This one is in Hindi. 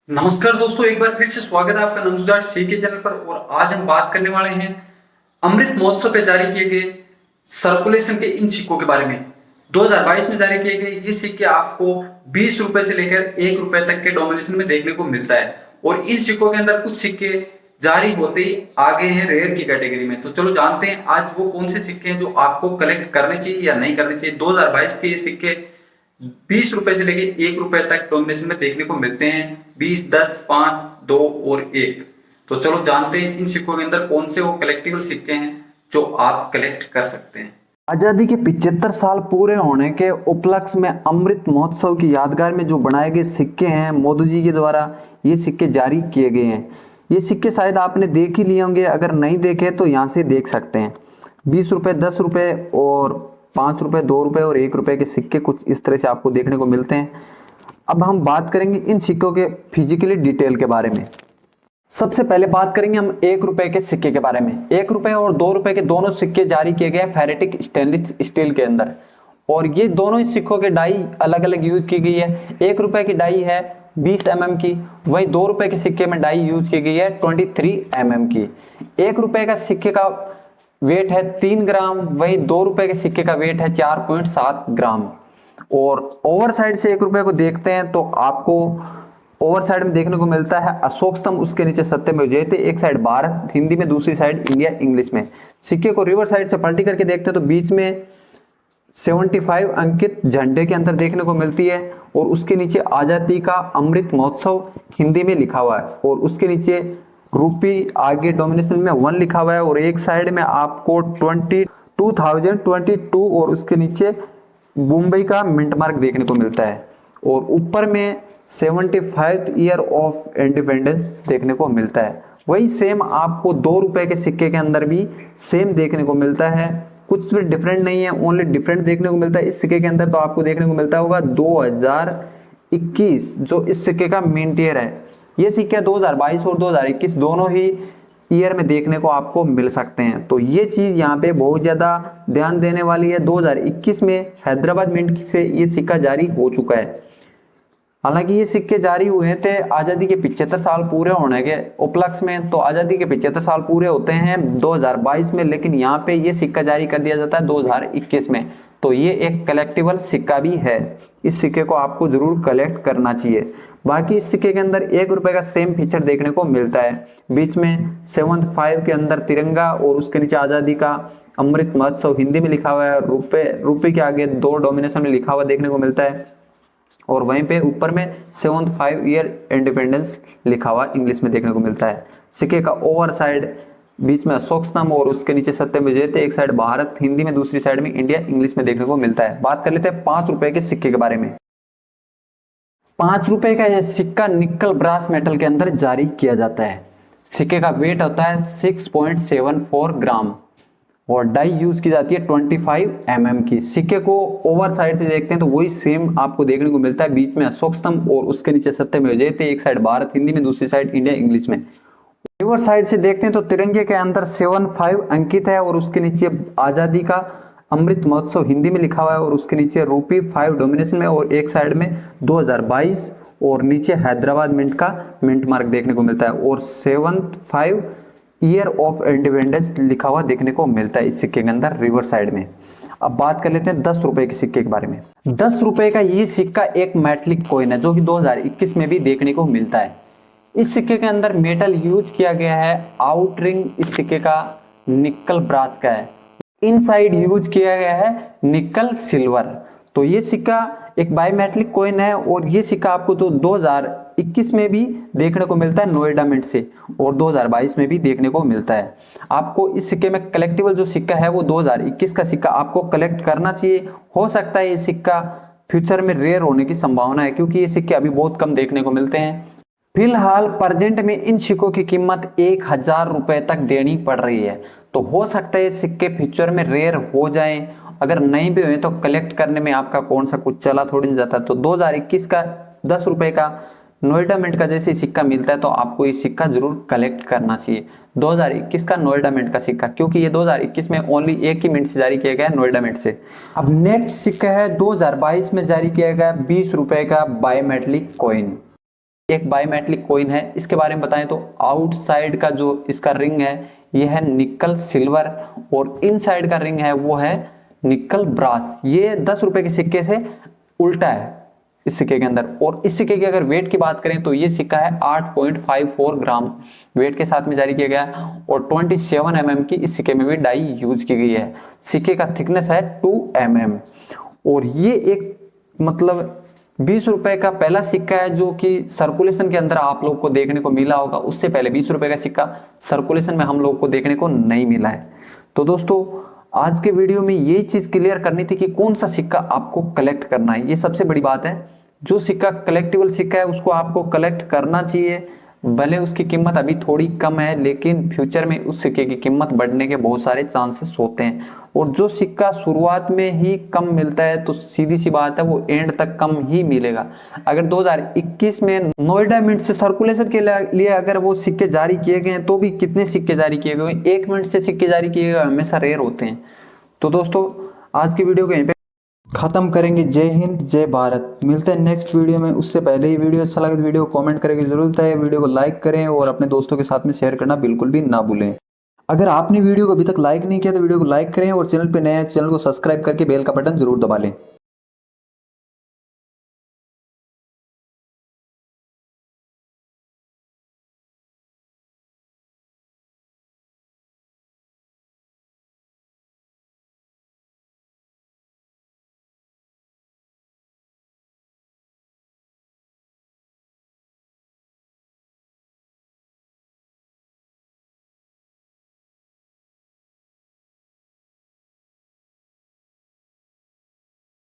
नमस्कार दोस्तों, एक बार फिर से स्वागत है आपका नमस्कार सी के चैनल पर। और आज हम बात करने वाले हैं अमृत महोत्सव पे जारी किए गए सर्कुलेशन के इन सिक्कों के बारे में। 2022 में जारी किए गए ये सिक्के आपको 20 रुपए से लेकर 1 रुपए तक के डोमिनेशन में देखने को मिलता है। और इन सिक्कों के अंदर कुछ सिक्के जारी होते ही आगे हैं रेयर की कैटेगरी में। तो चलो जानते हैं आज वो कौन से सिक्के हैं जो आपको कलेक्ट करने चाहिए या नहीं करने चाहिए। 2022 के ये सिक्के 20 रुपए से लेके 1 रुपए तक डोमिनेशन में देखने को मिलते हैं। 20, 10, 5, 2 और 1। तो चलो जानते हैं इन सिक्कों के अंदर कौन से वो कलेक्टिबल सिक्के हैं जो आप कलेक्ट कर सकते हैं। आजादी के 75 साल पूरे होने के उपलक्ष्य में अमृत महोत्सव की यादगार में जो बनाए गए सिक्के हैं, मोदी जी के द्वारा ये सिक्के जारी किए गए हैं। ये सिक्के शायद आपने देख ही लिए होंगे, अगर नहीं देखे तो यहाँ से देख सकते हैं। 20 रुपए, 10 रुपए और 5 रुपए, 2 रुपए और 1 रुपए के सिक्के कुछ इस तरह से आपको देखने को मिलते हैं। अब हम बात करेंगे इन सिक्कों के फिजिकली डिटेल के बारे में। सबसे पहले बात करेंगे हम 1 रुपए के सिक्के के बारे में। 1 रुपए और 2 रुपए के दोनों सिक्के जारी किए गए फेरेटिक स्टेनलेस स्टील के अंदर, और ये दोनों ही सिक्कों के डाई अलग अलग यूज की गई है। 1 रुपए की डाई है 20 mm की, वहीं 2 रुपए के सिक्के में डाई यूज की गई है 23 mm की। 1 रुपए का सिक्के का वेट है 3 ग्राम, वहीं 2 रुपए के सिक्के का वेट है 4.7 ग्राम। और ओवर साइड से 1 रुपए को देखते हैं तो आपको ओवर साइड में देखने को मिलता है अशोक स्तंभ, उसके नीचे सत्यमेव जयते, एक साइड भारत हिंदी में, दूसरी साइड इंडिया इंग्लिश में। सिक्के को रिवर साइड से पलटी करके देखते हैं तो बीच में 75 अंकित झंडे के अंदर देखने को मिलती है, और उसके नीचे आजादी का अमृत महोत्सव हिंदी में लिखा हुआ है, और उसके नीचे रूपी आगे डोमिनेशन में 1 लिखा हुआ है, और एक साइड में आपको 2022 और उसके नीचे मुंबई का मिंट मार्क देखने को मिलता है, और ऊपर में 75th ईयर ऑफ इंडिपेंडेंस देखने को मिलता है। वही सेम आपको 2 रुपए के सिक्के के अंदर भी सेम देखने को मिलता है, कुछ भी डिफरेंट नहीं है, ओनली डिफरेंट देखने को मिलता है इस सिक्के के अंदर। तो आपको देखने को मिलता होगा 2021 जो इस सिक्के का मिंट ईयर है। ये सिक्के 2022 और 2021 दोनों ही ईयर में देखने को आपको मिल सकते हैं। तो ये चीज यहाँ पे बहुत ज्यादा ध्यान देने वाली है। 2021 में हैदराबाद मिंट से ये सिक्का जारी हो चुका है। हालांकि ये सिक्के जारी हुए थे आजादी के 75 साल पूरे होने के उपलक्ष्य में, तो आजादी के 75 साल पूरे होते हैं 2022 में, लेकिन यहाँ पे ये सिक्का जारी कर दिया जाता है 2021 में। तो ये एक कलेक्टिबल सिक्का भी है, इस सिक्के को आपको जरूर कलेक्ट करना चाहिए। बाकी इस सिक्के के अंदर 1 रुपए का सेम फीचर देखने को मिलता है। बीच में 75 के अंदर तिरंगा, और उसके नीचे आजादी का अमृत महोत्सव हिंदी में लिखा हुआ है। रुपए के आगे 2 डोमिनेशन में लिखा हुआ देखने को मिलता है, और वहीं पे ऊपर में 75 ईयर इंडिपेंडेंस लिखा हुआ इंग्लिश में देखने को मिलता है। सिक्के का ओवर साइड बीच में अशोक स्तंभ, और उसके नीचे सत्यमेव जयते, एक साइड भारत हिंदी में, दूसरी साइड में इंडिया इंग्लिश में देखने को मिलता है। बात कर लेते हैं 5 रुपए के सिक्के के बारे में। 5 रुपए का यह सिक्का निकल ब्रास मेटल के अंदर जारी किया जाता है। सिक्के का वेट होता है 6.74 ग्राम, और डाई यूज की जाती है 25 mm की। सिक्के को ओवर साइड से देखते हैं तो वही सेम आपको देखने को मिलता है। बीच में अशोक स्तंभ, और उसके नीचे सत्यमेव जयते, एक साइड भारत हिंदी में, दूसरी साइड इंडिया इंग्लिश में। रिवर साइड से देखते हैं तो तिरंगे के अंदर 75 अंकित है, और उसके नीचे आजादी का अमृत महोत्सव हिंदी में लिखा हुआ है, और उसके नीचे रूपी 5 डोमिनेशन में, और एक साइड में 2022 और नीचे हैदराबाद मिंट का मिंट मार्क देखने को मिलता है, और 75 ईयर ऑफ इंडिपेंडेंस लिखा हुआ देखने को मिलता है इस सिक्के के अंदर रिवर साइड में। अब बात कर लेते हैं 10 रुपए के सिक्के के बारे में। 10 रुपए का ये सिक्का एक मेटलिक कॉइन है जो कि 2021 में भी देखने को मिलता है। इस सिक्के के अंदर मेटल यूज किया गया है। आउट रिंग इस सिक्के का निकल ब्रास का है, इनसाइड यूज किया गया है निकल सिल्वर। तो ये सिक्का एक बायोमेट्रिक कॉइन है, और ये सिक्का आपको तो 2021 में भी देखने को मिलता है नोएडा मिंट से, और 2022 में भी देखने को मिलता है। आपको इस सिक्के में कलेक्टिबल जो सिक्का है वो 2021 का सिक्का आपको कलेक्ट करना चाहिए। हो सकता है ये सिक्का फ्यूचर में रेयर होने की संभावना है, क्योंकि ये सिक्के अभी बहुत कम देखने को मिलते हैं। फिलहाल प्रेजेंट में इन सिक्कों की कीमत 1000 रुपए तक देनी पड़ रही है। तो हो सकता है सिक्के फ्यूचर में रेयर हो जाएं। अगर नहीं भी हुए तो कलेक्ट करने में आपका कौन सा कुछ चला थोड़ी नहीं जाता। तो 2021 का 10 रुपए का नोएडा मिंट का जैसे सिक्का मिलता है तो आपको ये सिक्का जरूर कलेक्ट करना चाहिए। 2021 का नोएडा मिंट का सिक्का, क्योंकि ये 2021 में ओनली एक ही मिंट से जारी किया गया है, नोएडा मिंट से। अब नेक्स्ट सिक्का है 2022 में जारी किया गया 20 रुपए का बायोमेट्रिक कॉइन। एक बायोमेट्रिक कॉइन है। इसके बारे में बताएं तो आउटसाइड का जो इसका रिंग है ये है निकल सिल्वर और इनसाइड का रिंग है वो है निकल ब्रास। ये 10 रुपए के सिक्के से उल्टा है इस सिक्के के अंदर। और इस सिक्के की अगर वेट की बात करें तो ये सिक्का है 8.54 ग्राम वेट के साथ में जारी किया गया है और 27 mm की इस सिक्के में भी डाई यूज की गई है। सिक्के का थिकनेस है 2 mm और ये एक मतलब 20 रुपए का पहला सिक्का है जो कि सर्कुलेशन के अंदर आप लोग को देखने को मिला होगा। उससे पहले 20 रुपए का सिक्का सर्कुलेशन में हम लोग को देखने को नहीं मिला है। तो दोस्तों आज के वीडियो में ये चीज क्लियर करनी थी कि कौन सा सिक्का आपको कलेक्ट करना है। ये सबसे बड़ी बात है। जो सिक्का कलेक्टिबल सिक्का है उसको आपको कलेक्ट करना चाहिए। भले उसकी कीमत अभी थोड़ी कम है लेकिन फ्यूचर में उस सिक्के की कीमत बढ़ने के बहुत सारे चांसेस होते हैं। और जो सिक्का शुरुआत में ही कम मिलता है तो सीधी सी बात है वो एंड तक कम ही मिलेगा। अगर 2021 में नोएडा मिंट से सर्कुलेशन के लिए अगर वो सिक्के जारी किए गए हैं तो भी कितने सिक्के जारी किए गए, 1 मिनट से सिक्के जारी किए गए हमेशा रेयर होते हैं। तो दोस्तों आज की वीडियो को यहीं पे खत्म करेंगे। जय हिंद जय भारत। मिलते हैं नेक्स्ट वीडियो में। उससे पहले ही वीडियो अच्छा लगे तो वीडियो को कमेंट करें जरूर है। वीडियो को लाइक करें और अपने दोस्तों के साथ में शेयर करना बिल्कुल भी ना भूलें। अगर आपने वीडियो को अभी तक लाइक नहीं किया तो वीडियो को लाइक करें और चैनल पे नए हैं चैनल को सब्सक्राइब करके बेल का बटन जरूर दबा लें।